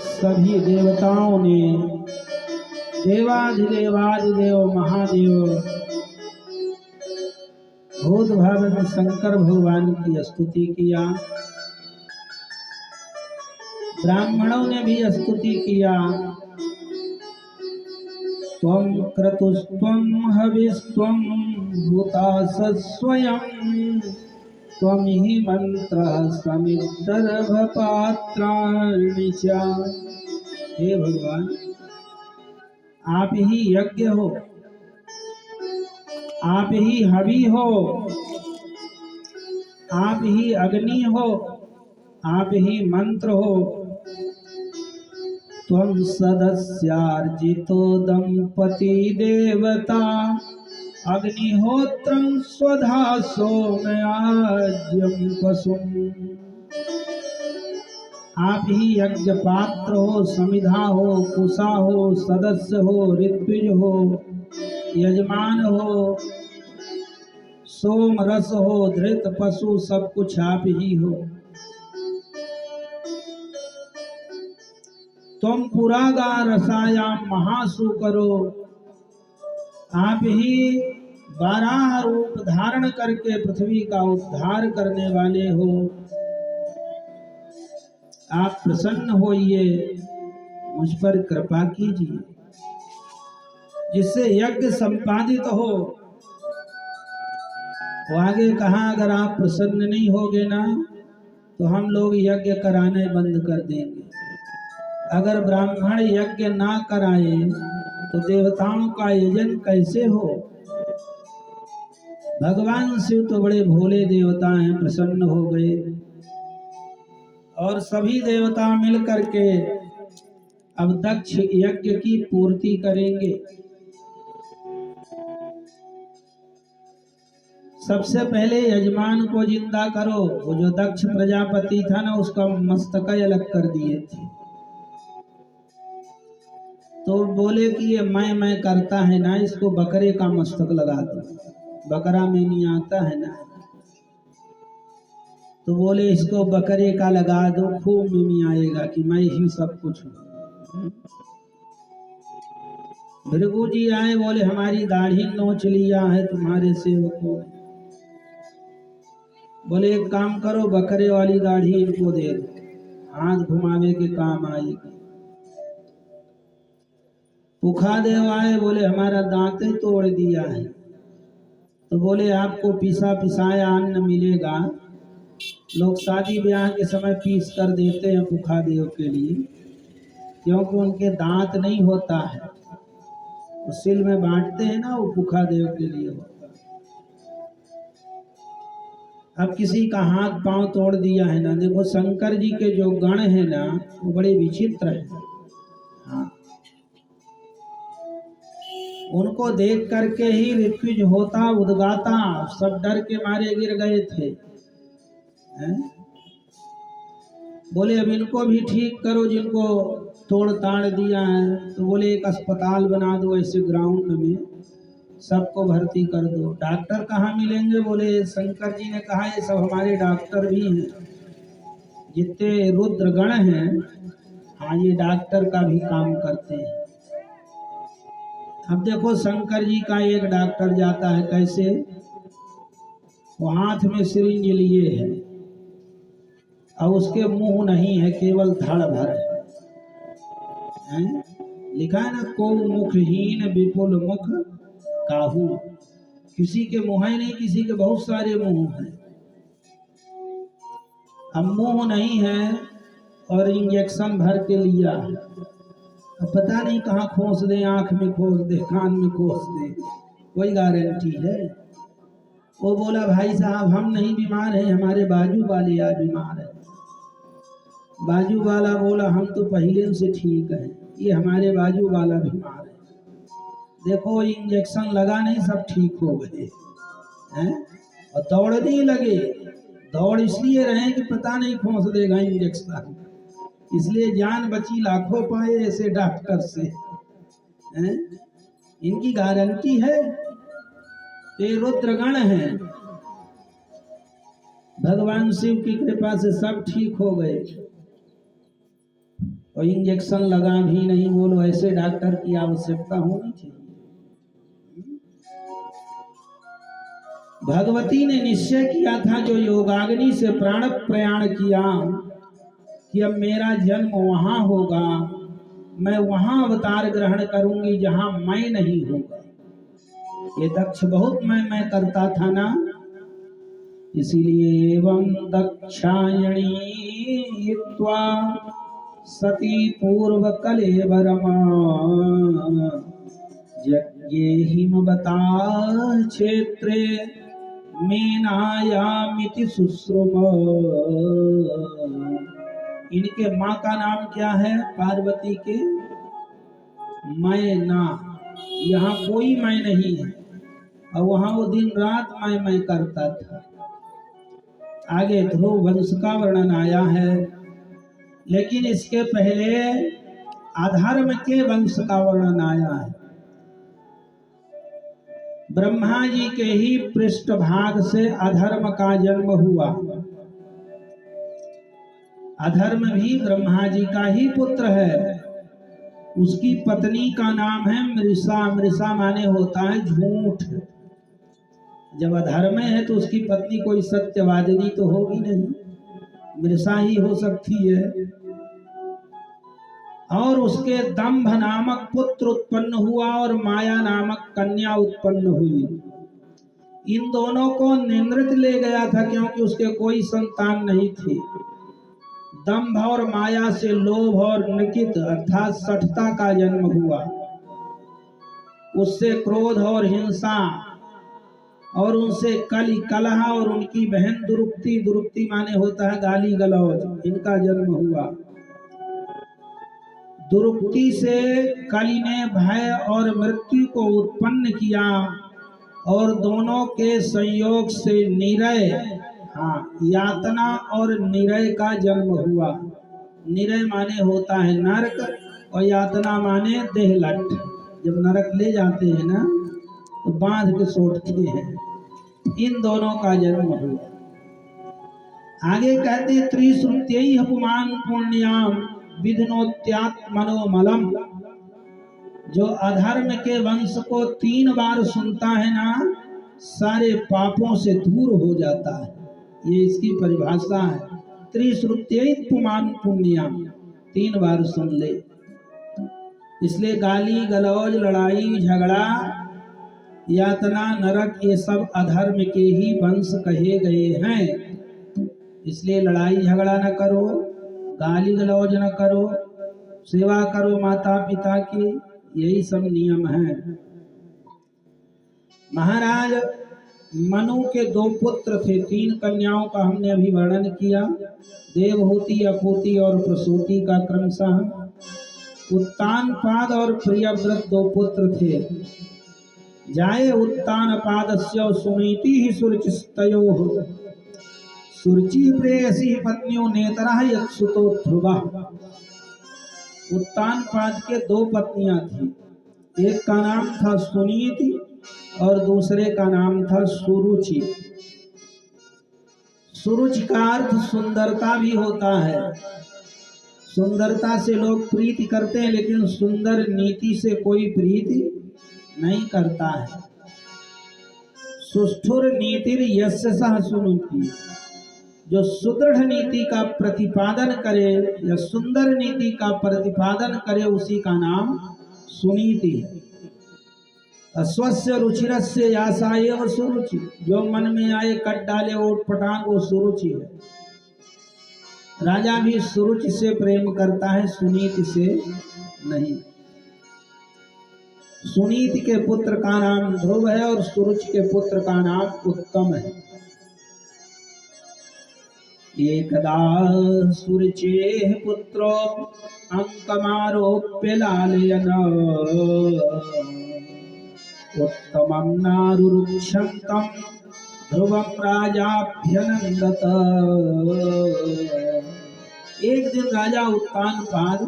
सभी देवताओं ने देवाधिदेवादिदेव महादेव भूत भावन शंकर भगवान की स्तुति किया। ब्राह्मणों ने भी स्तुति किया। त्वं क्रतुस्त्वं हविस्त्वं भूतासस्वयं त्वं हि मंत्रः समिद्धर्भपात्राणि च। हे भगवान, आप ही यज्ञ हो, आप ही हवि हो, आप ही अग्नि हो, आप ही मंत्र हो। त्वं सदस्यार्जितो दंपति देवता अग्निहोत्रं स्वधा सोमयाज्यं पशुं। आप ही यज्ञ पात्र हो, समिधा हो, कुशा हो, सदस्य हो, ऋत्विज हो, यजमान हो, सोम रस हो, धृत पशु, सब कुछ आप ही हो। तुम पुरागा रसायाम महासु करो। आप ही बारह रूप धारण करके पृथ्वी का उद्धार करने वाले हो। आप प्रसन्न होइए, मुझ पर कृपा कीजिए, जिससे यज्ञ संपादित हो। वो आगे कहा, अगर आप प्रसन्न नहीं होगे ना तो हम लोग यज्ञ कराने बंद कर देंगे। अगर ब्राह्मण यज्ञ ना कराए तो देवताओं का यजन कैसे हो। भगवान शिव तो बड़े भोले देवता हैं, प्रसन्न हो गए और सभी देवता मिल करके अब दक्ष यज्ञ की पूर्ति करेंगे। सबसे पहले यजमान को जिंदा करो। वो जो दक्ष प्रजापति था ना, उसका मस्तक अलग कर दिए थे। तो बोले कि ये मैं करता है ना, इसको बकरे का मस्तक लगा दो। बकरा में नहीं आता है ना, तो बोले इसको बकरे का लगा दो, खूब मिमी आएगा कि मैं ही सब कुछ हूँ। भृगु जी आए, बोले हमारी दाढ़ी नोच लिया है तुम्हारे सेवकों। बोले एक काम करो, बकरे वाली दाढ़ी इनको दे दो, हाथ घुमावे के काम आएगी। पुखादेव आए, बोले हमारा दांत ही तोड़ दिया है। तो बोले आपको पिसा पिसाया अन्न मिलेगा। लोग शादी ब्याह के समय पीस कर देते हैं पुखादेव के लिए, क्योंकि उनके दांत नहीं होता है। वो सिल में बांटते हैं ना, वो पुखादेव के लिए होता है। अब किसी का हाथ पांव तोड़ दिया है ना, देखो शंकर जी के जो गण है ना, वो बड़े विचित्र हैं। हाँ, उनको देख करके ही ऋत्विज होता उद्गाता सब डर के मारे गिर गए थे। बोले अब इनको भी ठीक करो जिनको तोड़ ताड़ दिया है। तो बोले एक अस्पताल बना दो ऐसे ग्राउंड में, सबको भर्ती कर दो। डॉक्टर कहाँ मिलेंगे? बोले शंकर जी ने कहा ये सब हमारे डॉक्टर भी हैं, जितने रुद्र गण हैं, हाँ ये डॉक्टर का भी काम करते हैं। अब देखो शंकर जी का एक डॉक्टर जाता है कैसे, वो हाथ में सिरिंज लिए है और उसके मुंह नहीं है, केवल धड़ भर है। लिखा है ना, को मुखहीन विपुल मुख काहू। किसी के मुंह ही नहीं, किसी के बहुत सारे मुंह हैं। अब मुंह नहीं है और इंजेक्शन भर के लिया है, अब पता नहीं कहाँ खोस दे, आंख में खोस दे, कान में खोस दे, कोई गारंटी है? वो बोला भाई साहब हम नहीं बीमार हैं, हमारे बाजू वाले यार बीमार है। बाजू वाला बोला हम तो पहले से ठीक है, ये हमारे बाजू वाला बीमार है। देखो इंजेक्शन लगा नहीं, सब ठीक हो गए हैं और दौड़ने लगे। दौड़ इसलिए रहे कि पता नहीं खोस देगा इंजेक्शन, इसलिए जान बची लाखों पाए ऐसे डॉक्टर से। हैं? इनकी गारंटी है। ये रुद्रगण हैं, भगवान शिव की कृपा से सब ठीक हो गए। और इंजेक्शन लगा भी नहीं, बोलो ऐसे डॉक्टर की आवश्यकता होनी चाहिए। भगवती ने निश्चय किया था जो योगाग्नि से प्राण प्रयाण किया कि अब मेरा जन्म वहां होगा, मैं वहां अवतार ग्रहण करूंगी जहां मैं नहीं होगा। ये दक्ष बहुत मैं करता था ना, इसीलिए एवं दक्षायणी हित्वा सती पूर्व कलेवरमा यज्ञे हिमवता क्षेत्रे मेनायामिति शुश्रुम। इनके माँ का नाम क्या है? पार्वती के मैना। यहाँ कोई मैं नहीं है, और वहां वो दिन रात मैं करता था। आगे ध्रुव वंश का वर्णन आया है, लेकिन इसके पहले अधर्म के वंश का वर्णन आया है। ब्रह्मा जी के ही पृष्ठभाग से अधर्म का जन्म हुआ। अधर्म भी ब्रह्मा जी का ही पुत्र है। उसकी पत्नी का नाम है मृषा। मृषा माने होता है झूठ। जब अधर्म है तो उसकी पत्नी कोई सत्यवादिनी तो होगी नहीं, मृषा ही हो सकती है। और उसके दंभ नामक पुत्र उत्पन्न हुआ और माया नामक कन्या उत्पन्न हुई। इन दोनों को निमृत ले गया था, क्योंकि उसके कोई संतान नहीं थी। दंभ और माया से लोभ और निकित अर्थात सठता का जन्म हुआ। उससे क्रोध और हिंसा, और उनसे कलि कलह, और उनकी बहन दुरुक्ति। दुरुक्ति माने होता है गाली गलौज, इनका जन्म हुआ। दुरुक्ति से कलि ने भय और मृत्यु को उत्पन्न किया, और दोनों के संयोग से निरय, यातना और निरय का जन्म हुआ। निरय माने होता है नरक, और यातना माने देहलट। जब नरक ले जाते हैं ना तो बांध के सोटते हैं। इन दोनों का जन्म हुआ। आगे कहते त्रिश्रुत्यैहि अपमान पुण्याम विधनोत्यात्मनोमलम। जो अधर्म के वंश को 3 बार सुनता है ना, सारे पापों से दूर हो जाता है। ये इसकी परिभाषा है। त्रिश्रुत्यैहि अपमान पुण्याम, 3 बार सुन ले। इसलिए गाली गलौज, लड़ाई झगड़ा, यातना, नरक, ये सब अधर्म के ही वंश कहे गए हैं। इसलिए लड़ाई झगड़ा न करो, गाली गलौज न करो, सेवा करो माता पिता की, यही सब नियम है। महाराज मनु के 2 पुत्र थे। 3 कन्याओं का हमने अभी वर्णन किया। देवहूति, अपूति और प्रसूति का क्रमशः। उत्तानपाद और प्रियव्रत 2 पुत्र थे। जाये उत्तानपादस्य सुनीति ही सुरुचिस्तयोः सुरुचि प्रेयसी पत्नियों नेतरः यत्सुतो ध्रुवः। उत्तानपाद के 2 पत्नियां थी। एक का नाम था सुनीति और दूसरे का नाम था सुरुचि। सुरुचि का अर्थ सुंदरता भी होता है। सुंदरता से लोग प्रीति करते हैं, लेकिन सुंदर नीति से कोई प्रीति नहीं करता है। सुष्ठुर नीतिर यस्य सह सुनुति। जो सुदृढ़ नीति का प्रतिपादन करे या सुंदर नीति का प्रतिपादन करे, उसी का नाम सुनीति है। अस्वस्य रुचिरस्य यासा एव सुरुचि। जो मन में आए कट डाले ओट पटांग, वो सुरुचि है। राजा भी सुरुचि से प्रेम करता है, सुनीति से नहीं। सुनीति के पुत्र का नाम ध्रुव है और सुरुचि के पुत्र का नाम उत्तम है। एकदा सुरुचेः पुत्रो अंकमारोप्य लालयन् उत्तमं नारुरुक्षन्तं ध्रुवं राजाभ्यनन्दत। एक दिन राजा उत्तानपाद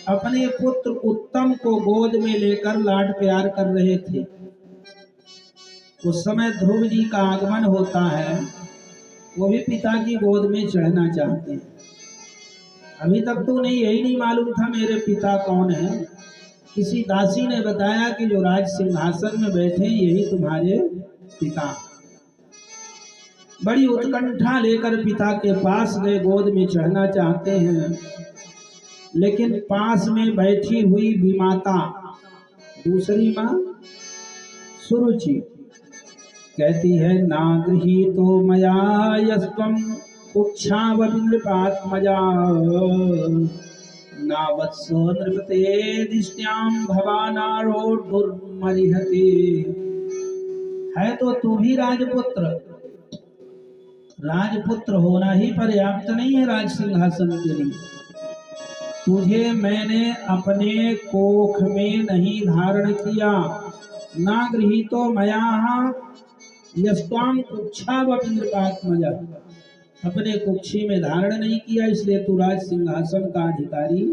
अपने पुत्र उत्तम को गोद में लेकर लाड प्यार कर रहे थे। उस समय ध्रुव जी का आगमन होता है। वो भी पिता की गोद में चढ़ना चाहते हैं। अभी तक तो नहीं, यही नहीं मालूम था मेरे पिता कौन है। किसी दासी ने बताया कि जो राज सिंहासन में बैठे यही तुम्हारे पिता। बड़ी उत्कंठा लेकर पिता के पास गए, गोद में चढ़ना चाहते हैं, लेकिन पास में बैठी हुई विमाता दूसरी माँ सुरुचि कहती है, ना गृहीतो मया यस्त्वं कुक्षावविनृपात्मजा ना वत्सो नृपते दिष्ट्यां भवानारोढुर्मरिहते। है तो तू भी राजपुत्र, राजपुत्र होना ही पर्याप्त नहीं है राज सिंहासन के लिए। तुझे मैंने अपने कोख में नहीं धारण किया, ना गृहीतो मया यस्त्वां कुक्षावविनृपात्मजा, अपने कुक्षी में धारण नहीं किया, इसलिए तू राज सिंहासन का अधिकारी।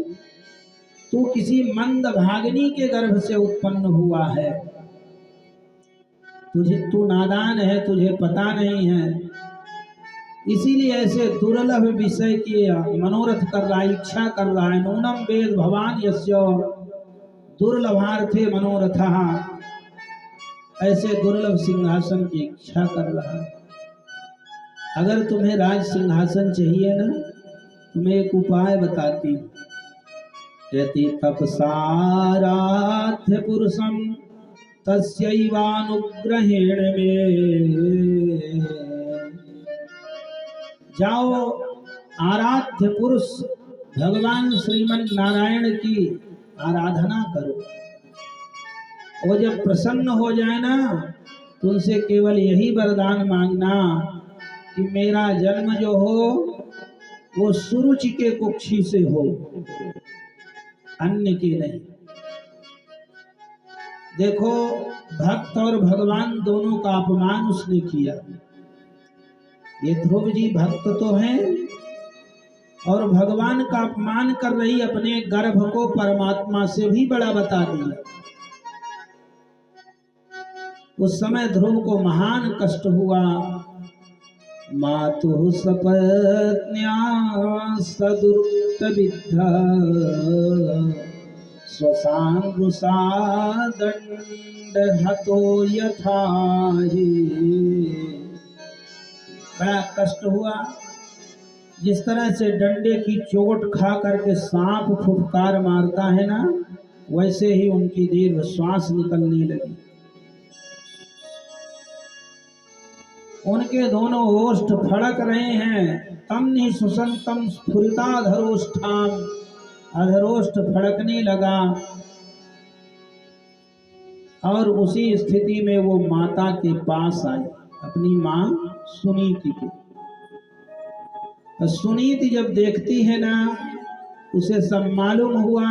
तू किसी मंद भागिनी के गर्भ से उत्पन्न हुआ है, तू नादान है, तुझे पता नहीं है, इसीलिए ऐसे दुर्लभ विषय की मनोरथ कर रहा है, इच्छा कर रहा है। नूनम वेद भवान यस्य दुर्लभार्थे मनोरथः, ऐसे दुर्लभ सिंहासन की इच्छा कर रहा है। अगर तुम्हें राज सिंहासन चाहिए ना, तुम्हें एक उपाय बताती हूँ। यदि तपसाराध्य पुरुषम तस्यैवानुग्रहेण में, जाओ आराध्य पुरुष भगवान श्रीमन नारायण की आराधना करो। वो जब प्रसन्न हो जाए ना, तो उनसे केवल यही वरदान मांगना कि मेरा जन्म जो हो वो सुरुचि के कुक्षी से हो, अन्य के नहीं। देखो, भक्त और भगवान दोनों का अपमान उसने किया। ये ध्रुव जी भक्त तो हैं और भगवान का अपमान कर रही, अपने गर्भ को परमात्मा से भी बड़ा बता दिया। उस समय ध्रुव को महान कष्ट हुआ। मातुः सपत्न्या सदुक्त विद्धा स्वसांगुषा दंड हतो यथा हि। बड़ा कष्ट हुआ। जिस तरह से डंडे की चोट खा करके सांप फुफकार मारता है ना, वैसे ही उनकी दीर्घ श्वास निकलने लगी। उनके दोनों ओष्ठ फड़क रहे हैं। तम निःसुसंतम स्फुरिताधरोष्ठाम, अधरोष्ठ फड़कने लगा। और उसी स्थिति में वो माता के पास आई, अपनी माँ सुनीति की। सुनीति जब देखती है ना, उसे सब मालूम हुआ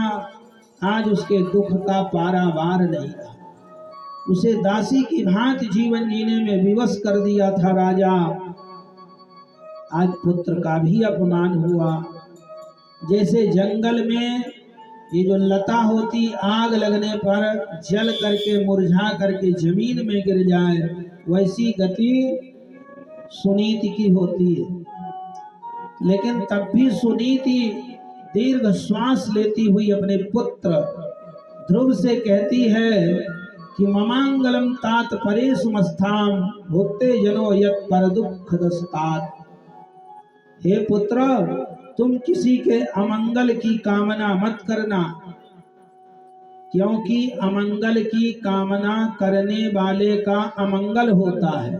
आज उसके दुख का पारावार नहीं था। उसे दासी की भांति जीवन जीने में विवश कर दिया था राजा। आज पुत्र का भी अपमान हुआ। जैसे जंगल में ये जो लता होती, आग लगने पर जल करके मुरझा करके जमीन में गिर जाए, वैसी गति सुनीति की होती है। लेकिन तब भी सुनीति दीर्घ श्वास लेती हुई अपने पुत्र ध्रुव से कहती है कि ममांगलम तात परेषु मस्थाम भुक्ते जनो यत् पर दुख दस्तात। हे पुत्र, तुम किसी के अमंगल की कामना मत करना, क्योंकि अमंगल की कामना करने वाले का अमंगल होता है।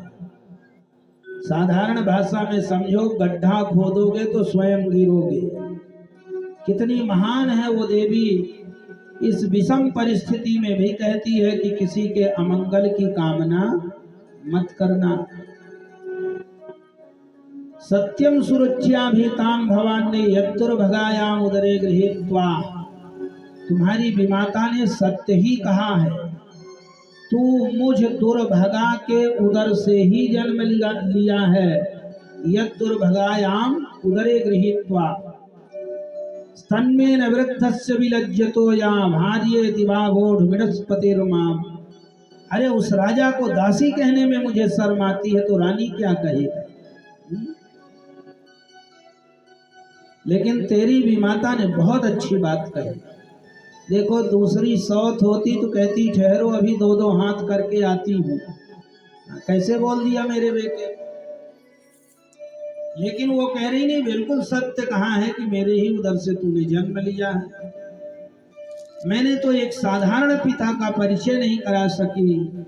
साधारण भाषा में समझो, गड्ढा खोदोगे तो स्वयं गिरोगे। कितनी महान है वो देवी, इस विषम परिस्थिति में भी कहती है कि किसी के अमंगल की कामना मत करना। सत्यम सुरुच्याभीतां भवान्ने यद्दुर्भगायाम उदरे गृहीत्वा। तुम्हारी विमाता ने सत्य ही कहा है। तू मुझ दुर्भगा के उदर से ही जन्म लिया है। यद्दुर्भगायाम उदरे गृहीत्वा स्तन्मेन वृद्धस्य विलज्जतो या भार्ये दिवागोढ़ विनस्पतिर्माम। अरे उस राजा को दासी कहने में मुझे शर्म आती है, तो रानी क्या कहेगी। लेकिन तेरी भी माता ने बहुत अच्छी बात कही। देखो दूसरी सौत होती तो कहती ठहरो अभी दो दो हाथ करके आती हूँ, कैसे बोल दिया मेरे बेटे। लेकिन वो कह रही नहीं, बिल्कुल सत्य कहा है कि मेरे ही उधर से तूने जन्म लिया है। मैंने तो एक साधारण पिता का परिचय नहीं करा सकी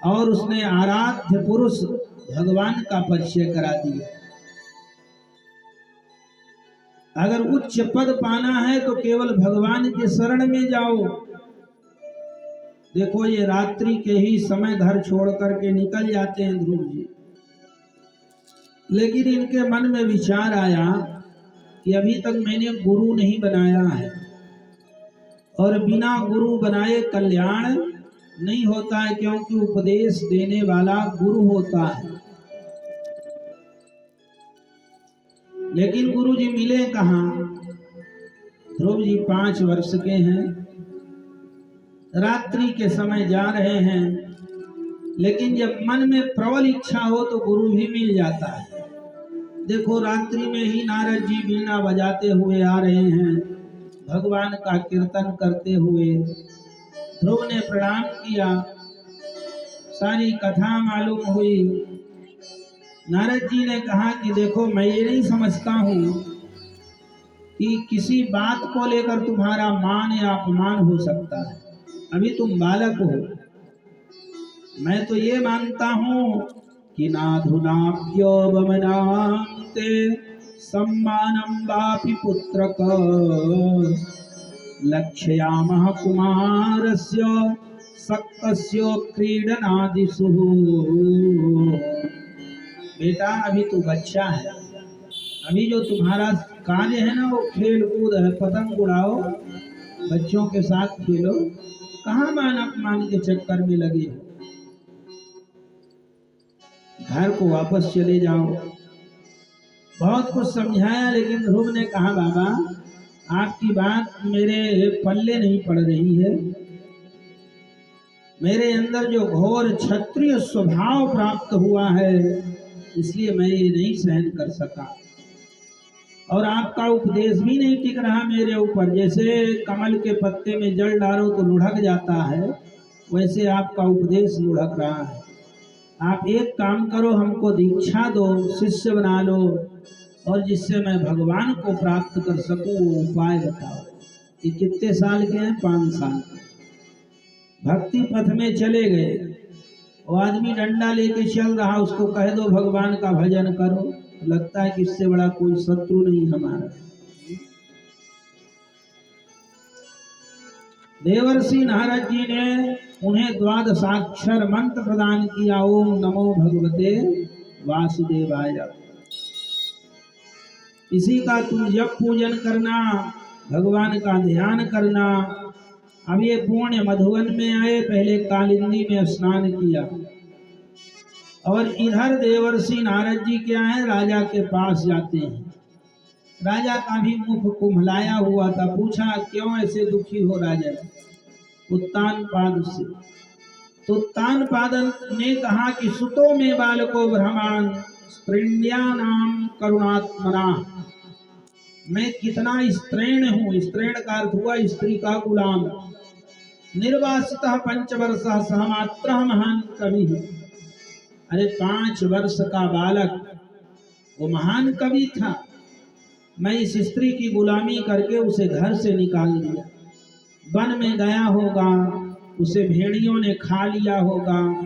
और उसने आराध्य पुरुष भगवान का परिचय करा दिया। अगर उच्च पद पाना है तो केवल भगवान के शरण में जाओ। देखो ये रात्रि के ही समय घर छोड़ करके निकल जाते हैं ध्रुव जी, लेकिन इनके मन में विचार आया कि अभी तक मैंने गुरु नहीं बनाया है और बिना गुरु बनाए कल्याण नहीं होता है, क्योंकि उपदेश देने वाला गुरु होता है। लेकिन गुरु जी मिले कहाँ। ध्रुव जी 5 वर्ष के हैं, रात्रि के समय जा रहे हैं, लेकिन जब मन में प्रबल इच्छा हो तो गुरु भी मिल जाता है। देखो रात्रि में ही नारद जी वीणा बजाते हुए आ रहे हैं, भगवान का कीर्तन करते हुए। ध्रुव ने प्रणाम किया, सारी कथा मालूम हुई। नारद जी ने कहा कि देखो मैं ये नहीं समझता हूँ कि किसी बात को लेकर तुम्हारा मान या अपमान हो सकता है, अभी तुम बालक हो। मैं तो ये मानता हूँ कि नाधुनाप्यो वमनान्ते सम्मानं वापि पुत्रक लक्ष्यामः कुमारस्य सक्तस्य क्रीडनादिषु। बेटा अभी तू बच्चा है, अभी जो तुम्हारा कार्य है ना वो खेल कूद है, पतंग उड़ाओ, बच्चों के साथ खेलो, कहाँ मान अपमान के चक्कर में लगे हो। घर को वापस चले जाओ। बहुत कुछ समझाया, लेकिन ध्रुव ने कहा बाबा आपकी बात मेरे पल्ले नहीं पड़ रही है। मेरे अंदर जो घोर क्षत्रिय स्वभाव प्राप्त हुआ है, इसलिए मैं ये नहीं सहन कर सका। और आपका उपदेश भी नहीं टिक रहा मेरे ऊपर। जैसे कमल के पत्ते में जल डालो तो लुढ़क जाता है, वैसे आपका उपदेश लुढ़क रहा है। आप एक काम करो, हमको दीक्षा दो, शिष्य बना लो, और जिससे मैं भगवान को प्राप्त कर सकूं वो उपाय बताओ। ये कितने साल के हैं? 5 साल। भक्ति पथ में चले गए। वो आदमी डंडा लेके चल रहा, उसको कह दो भगवान का भजन करो, लगता है कि इससे बड़ा कोई शत्रु नहीं हमारा। देवर्षि नारद जी ने उन्हें 12 मंत्र प्रदान किया। ओम नमो भगवते वासुदेवाय। इसी का तुम जब पूजन करना, भगवान का ध्यान करना। अब ये पुण्य मधुवन में आए, पहले कालिंदी में स्नान किया, और इधर देवर्षि नारद जी क्या है, राजा के पास जाते हैं। राजा का भी मुख कुम्हलाया हुआ था। पूछा क्यों ऐसे दुखी हो राजा? उत्तानपाद से। तो उत्तानपाद ने कहा कि सुतो में बालको भ्रमान स्त्रीण्यानाम करुणात्मना। मैं कितना स्त्रीण हूँ। स्त्रीण का अर्थ हुआ स्त्री का गुलाम। निर्वासितः 5 वर्षः सहमात्र महान कवि। अरे 5 वर्ष का बालक, वो महान कवि था। मैं इस स्त्री की गुलामी करके उसे घर से निकाल दिया। वन में गया होगा, उसे भेड़ियों ने खा लिया होगा,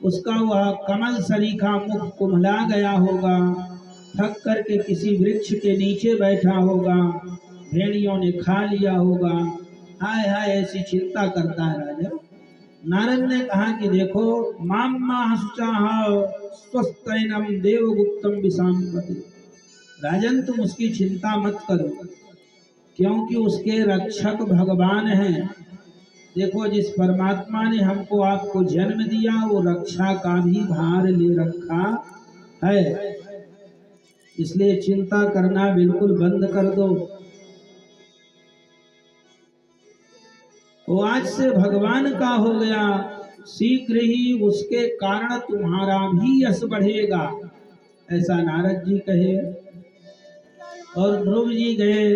उसका वह कमल सरीखा मुख कुम्हला गया होगा, थक करके किसी वृक्ष के नीचे बैठा होगा, भेड़ियों ने खा लिया होगा। हाय हाय ऐसी चिंता करता है राजा। नारद ने कहा कि देखो माम्मा स्वस्तैनम देवगुप्तम विषांपति। राजन तुम उसकी चिंता मत करो, क्योंकि उसके रक्षक भगवान हैं। देखो जिस परमात्मा ने हमको आपको जन्म दिया वो रक्षा का भी भार ले रखा है, इसलिए चिंता करना बिल्कुल बंद कर दो। वो आज से भगवान का हो गया, शीघ्र ही उसके कारण तुम्हारा भी यश बढ़ेगा, ऐसा नारद जी कहे। और ध्रुव जी गए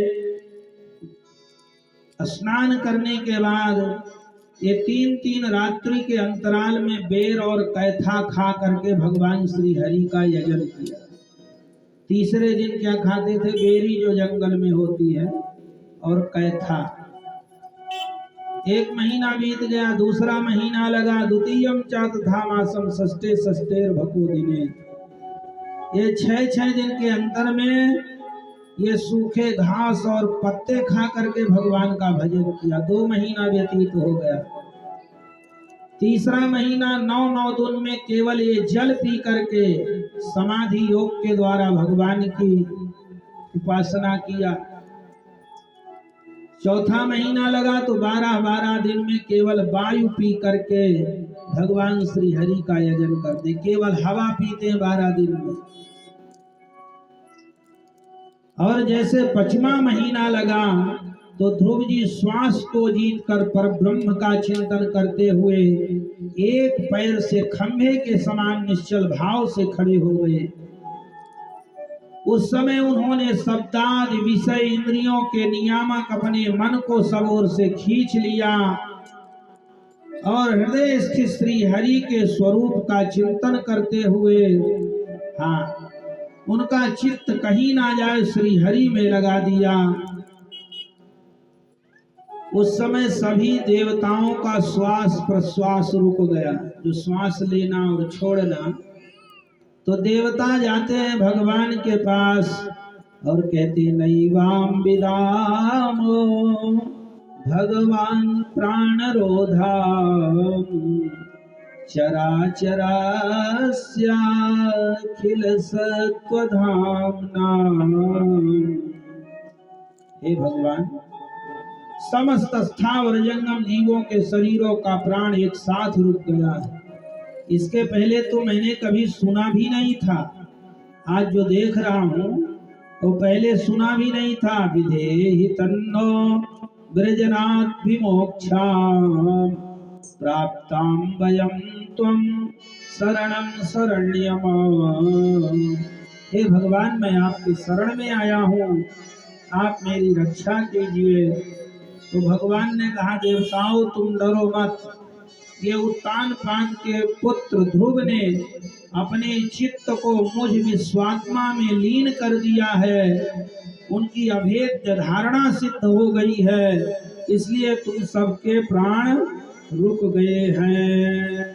स्नान करने के बाद ये 3-3 रात्रि के अंतराल में बेर और कैथा खा करके भगवान श्री हरि का यजन किया। तीसरे दिन क्या खाते थे? बेरी जो जंगल में होती है और कैथा। 1 महीना बीत गया, दूसरा महीना लगा, द्वितीयम चातुर्मास्यम षष्ठे षष्ठेर भको दिने। ये 6-6 दिन के अंतर में ये सूखे घास और पत्ते खा करके भगवान का भजन किया। 2 महीना व्यतीत हो गया। तीसरा महीना 9 दिन में केवल ये जल पी करके समाधि योग के द्वारा भगवान की उपासना किया। चौथा महीना लगा तो 12 दिन में केवल वायु पी करके भगवान श्री हरि का यजन करते, केवल हवा पीते 12 दिन में। और जैसे 5वां महीना लगा तो ध्रुव जी श्वास को जीत कर परब्रह्म का चिंतन करते हुए एक पैर से खंभे के समान निश्चल भाव से खड़े हो गए। उस समय उन्होंने शब्दादि विषय इंद्रियों के नियामक अपने मन को सब ओर से खींच लिया और हृदय स्थित श्री हरि के स्वरूप का चिंतन करते हुए उनका चित्त कहीं ना जाए श्री हरि में लगा दिया। उस समय सभी देवताओं का श्वास प्रश्वास रुक गया, जो श्वास लेना और छोड़ना। तो देवता जाते हैं भगवान के पास और कहते नैवाम विदाम भगवान प्राण रोधा चराचरास्याखिल सत्वधाम्ना। हे भगवान, समस्त स्थावर जंगम जीवों के शरीरों का प्राण एक साथ रुक गया है। इसके पहले तो मैंने कभी सुना भी नहीं था। आज जो देख रहा हूँ तो पहले सुना भी नहीं था। विधेहि तन्नो वृजनात् विमोक्षाम् प्राप्तां वयं त्वं शरणं शरण्यम। हे भगवान, मैं आपकी शरण में आया हूँ, आप मेरी रक्षा कीजिए। तो भगवान ने कहा देवताओं तुम डरो मत। ये उत्तानपाद के पुत्र ध्रुव ने अपने चित्त को मुझ विश्वात्मा में लीन कर दिया है, उनकी अभेद्य धारणा सिद्ध हो गई है, इसलिए तुम सबके प्राण रुक गए हैं।